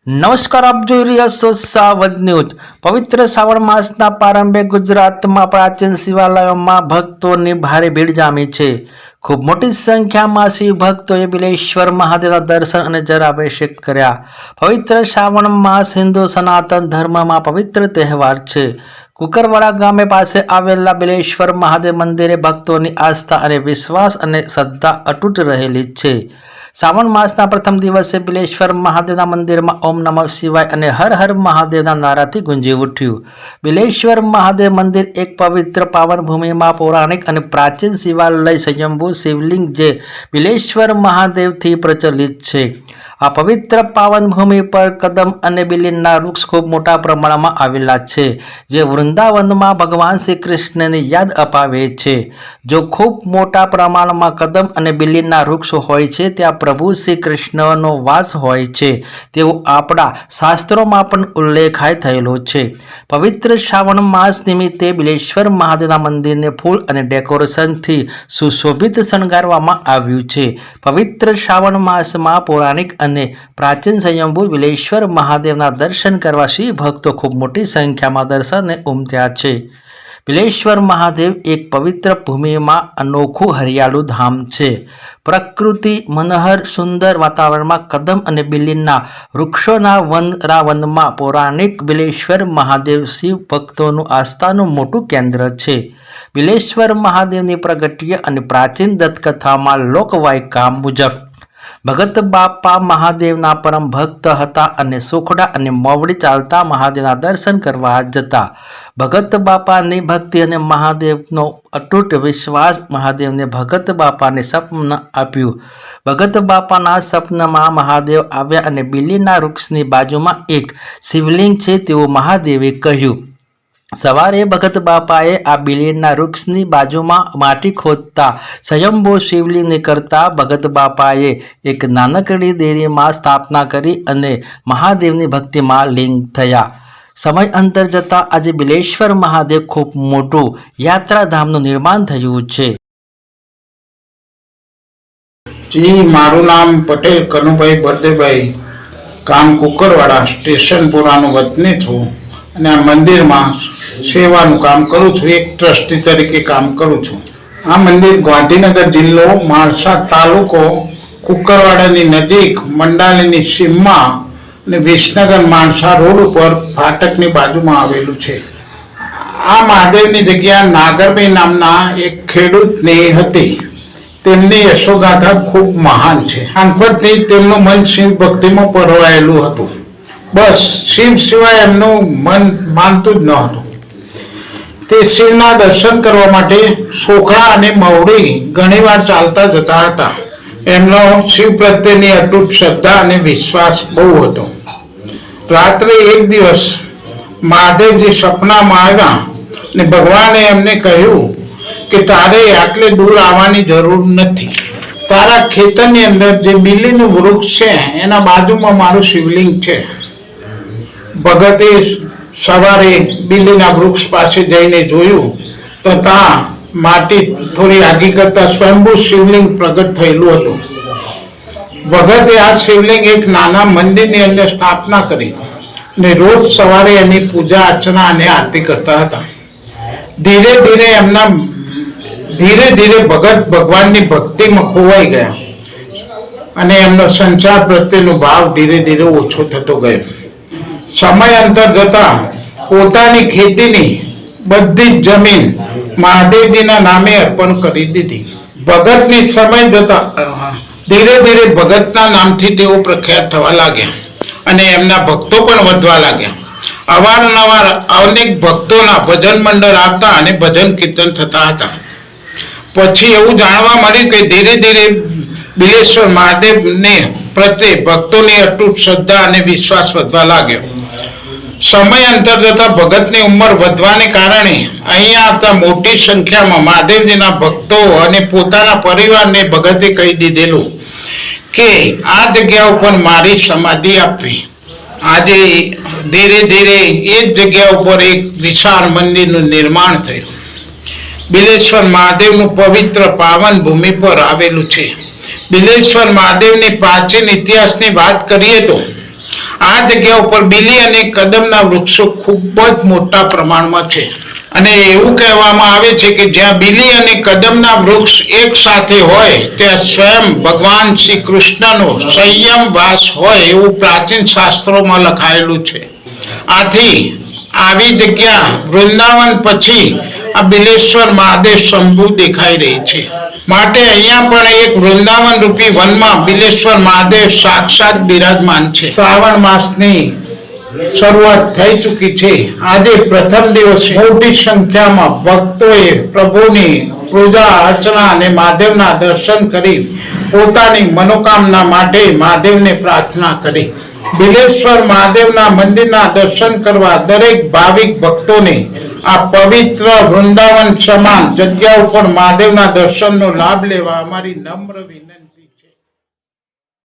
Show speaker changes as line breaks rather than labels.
નમસ્કાર, આપ જોઈ રહ્યા છો સાવધ ન્યૂઝ। પવિત્ર શ્રાવણ માસના પ્રારંભે ગુજરાતમાં પ્રાચીન શિવાલયોમાં ભક્તોની ભારે ભીડ જામી છે। ખૂબ મોટી સંખ્યામાં શિવ ભક્તોએ બિલેશ્વર મહાદેવના દર્શન અને જળાભિષેક કર્યા। પવિત્ર શ્રાવણ માસ હિન્દુ સનાતન ધર્મમાં પવિત્ર તહેવાર છે। કુકરવાડા ગામે પાસે આવેલા બિલેશ્વર મહાદેવ મંદિરે ભક્તોની આસ્થા અને વિશ્વાસ અને શ્રદ્ધા અતૂટ રહેલી છે। શ્રાવણ માસના પ્રથમ દિવસે બિલેશ્વર મહાદેવના મંદિરમાં ઓમ નમઃ શિવાય અને હર હર મહાદેવના નારાથી ગુંજી ઉઠ્યું। બિલેશ્વર મહાદેવ મંદિર એક પવિત્ર પાવન ભૂમિમાં પૌરાણિક અને પ્રાચીન શિવાલય સ્વયંભૂ શિવલિંગ જે બિલેશ્વર મહાદેવથી પ્રચલિત છે। આ પવિત્ર પાવન ભૂમિ પર કદમ અને બિલીનના વૃક્ષ ખૂબ મોટા પ્રમાણમાં આવેલા છે, જે વૃંદાવનમાં ભગવાન શ્રી કૃષ્ણની યાદ અપાવે છે। જો ખૂબ મોટા પ્રમાણમાં કદમ અને બિલીનના વૃક્ષો હોય છે, ત્યાં પ્રભુ શ્રી કૃષ્ણનો વાસ હોય છે તેવું આપણા શાસ્ત્રોમાં પણ ઉલ્લેખાય થયેલો છે। પવિત્ર શ્રાવણ માસ નિમિત્તે બિલેશ્વર મહાદેવના મંદિરને ફૂલ અને ડેકોરેશનથી સુશોભિત શણગારવામાં આવ્યું છે। પવિત્ર શ્રાવણ માસમાં પૌરાણિક અને પ્રાચીન સ્વયંભૂ બિલેશ્વર મહાદેવના દર્શન કરવા શિવ ભક્તો ખૂબ મોટી સંખ્યામાં દર્શને ઉમટ્યા છે। બિલેશ્વર મહાદેવ એક પવિત્ર ભૂમિમાં અનોખું હરિયાળુ ધામ છે। પ્રકૃતિ મનોહર સુંદર વાતાવરણમાં કદમ અને બિલીનના વૃક્ષોના વનરાવનમાં પૌરાણિક બિલેશ્વર મહાદેવ શિવ ભક્તોનું આસ્થાનું મોટું કેન્દ્ર છે। બિલેશ્વર મહાદેવની પ્રગટીય અને પ્રાચીન દંતકથામાં લોકવાયકા મુજબ ભગત બાપા મહાદેવના પરમ ભક્ત હતા અને સોખડા અને મોવડી ચાલતા મહાદેવના દર્શન કરવા જતા। ભગત બાપાની ભક્તિ અને મહાદેવનો અતૂટ વિશ્વાસ મહાદેવને ભગત બાપાને સપન આપ્યું। ભગત બાપાના સપનમાં મહાદેવ આવ્યા અને બિલીના વૃક્ષની બાજુમાં એક શિવલિંગ છે તેવું મહાદેવે કહ્યું। સવારે ભગત બાપાએ આ બિલીના વૃક્ષની બાજુમાં માટી ખોદતા સ્વયંભૂ શિવલિંગ નીકળતા ભગત બાપાએ એક નાનકડી દેરીમાં સ્થાપના કરી અને મહાદેવની ભક્તિમાં લીન થયા। સમય અંતર જતાં આજે બિલેશ્વર મહાદેવ ખૂબ મોટું યાત્રાધામનું નિર્માણ થયું છે।
જી, મારું નામ પટેલ કનુભાઈ બળદેવભાઈ, ગામ કુકરવાડા, સ્ટેશનપુરાનો વતની છું અને આ મંદિરમાં સેવાનું કામ કરું છું। એક ટ્રસ્ટી તરીકે કામ કરું છું। આ મંદિર ગાંધીનગર જિલ્લો, માણસા તાલુકો, કુકરવાડાની નજીક, મંડાલીની સીમમાં અને વિસનગર માણસા રોડ ઉપર ફાટકની બાજુમાં આવેલું છે। આ મહાદેવની જગ્યા નાગરભાઈ નામના એક ખેડૂતની હતી। તેમની યશોગાથા ખૂબ મહાન છે। નાનપણથી તેમનું મન શિવ ભક્તિમાં પરોવાયેલું હતું। બસ શિવ સિવાય એમનું મન માનતું જ ન હતું। તે શિવના દર્શન કરવા માટે સોખડા અને મવડી ઘણીવાર ચાલતા જતા હતા। એમનો શિવ પ્રત્યેની અતૂટ શ્રદ્ધા અને વિશ્વાસ બહુ હતો। રાત્રે એક દિવસ મહાદેવજી સપનામાં આવ્યા અને ભગવાને એમને કહ્યું કે તારે આટલે દૂર આવવાની જરૂર નથી। તારા ખેતરની અંદર જે બિલીનું વૃક્ષ છે એના બાજુમાં મારું શિવલિંગ છે। ભગતે સવારે બિલીના વૃક્ષ પાસે જઈને જોયું તો ત્યાં માટી થોડી આગી કરતા સ્વયંભૂ શિવલિંગ પ્રગટ થયેલું હતું। ભગતે આ શિવલિંગ એક નાના મંદિરની અંદર સ્થાપના કરી અને રોજ સવારે એની પૂજા અર્ચના અને આરતી કરતા હતા। ધીરે ધીરે ભગત ભગવાનની ભક્તિમાં ખોવાઈ ગયા અને એમનો સંસાર પ્રત્યેનો ભાવ ધીરે ધીરે ઓછો થતો ગયો। સમય અંતર જતા પોતાની ખેતીની બધી જ જમીન મહાદેવજીના નામે અર્પણ કરી દીધી। ભગતની સમય જતા ધીરે ધીરે ભગતના નામથી તેઓ પ્રખ્યાત થવા લાગ્યા અને એમના ભક્તો પણ વધવા લાગ્યા। અવારનવાર અનેક ભક્તોના ભજન મંડળ આવતા અને ભજન કીર્તન થતા હતા। પછી એવું જાણવા મળ્યું કે ધીરે ધીરે બિલેશ્વર મહાદેવને પ્રત્યે ભક્તોની અતૂટ શ્રદ્ધા અને વિશ્વાસ વધવા લાગ્યો। સમય અંતર જતા ભગતની ઉંમર વધવાને કારણે અહીંયા આવતા મોટી સંખ્યામાં મહાદેવજીના ભક્તો અને પોતાના પરિવારને ભગતે કહી દીધેલું કે આ જગ્યા ઉપર મારી સમાધિ આપવી। આજે ધીરે ધીરે એ જ જગ્યા ઉપર એક વિશાળ મંદિરનું નિર્માણ થયું। બિલેશ્વર મહાદેવનું પવિત્ર પાવન ભૂમિ પર આવેલું છે। બિલેશ્વર મહાદેવની પ્રાચીન ઇતિહાસની વાત કરીએ તો આ જગ્યા ઉપર બીલી અને કદમના વૃક્ષો ખૂબ જ મોટા પ્રમાણમાં છે અને એવું કહેવામાં આવે છે કે જ્યાં બીલી અને કદમના વૃક્ષ એક સાથે હોય ત્યાં સ્વયં ભગવાન શ્રી કૃષ્ણનો સંયમ વાસ હોય એવું પ્રાચીન શાસ્ત્રોમાં લખાયેલું છે. આથી આવી જગ્યા વૃંદાવન પછી આ બિલેશ્વર મહાદેવ શંભુ દેખાઈ રહી છે. માટે અહીંયા પણ એક વૃંદાવન રૂપી વનમાં બિલેશ્વર મહાદેવ સાક્ષાત બિરાજમાન છે. શ્રાવણ માસની શરૂઆત થઈ ચૂકી છે. આજે પ્રથમ દિવસે મોટી સંખ્યામાં ભક્તોએ પ્રભુની પૂજા અર્ચના અને મહાદેવના દર્શન કરી પોતાની મનોકામના માટે મહાદેવને પ્રાર્થના કરી. બિલેશ્વર મહાદેવના મંદિરના દર્શન કરવા દરેક ભાવિક ભક્તોને આ પવિત્ર વૃંદાવન સમાન જગ્યા ઉપર મહાદેવના દર્શનનો લાભ લેવા અમારી નમ્ર વિનંતી.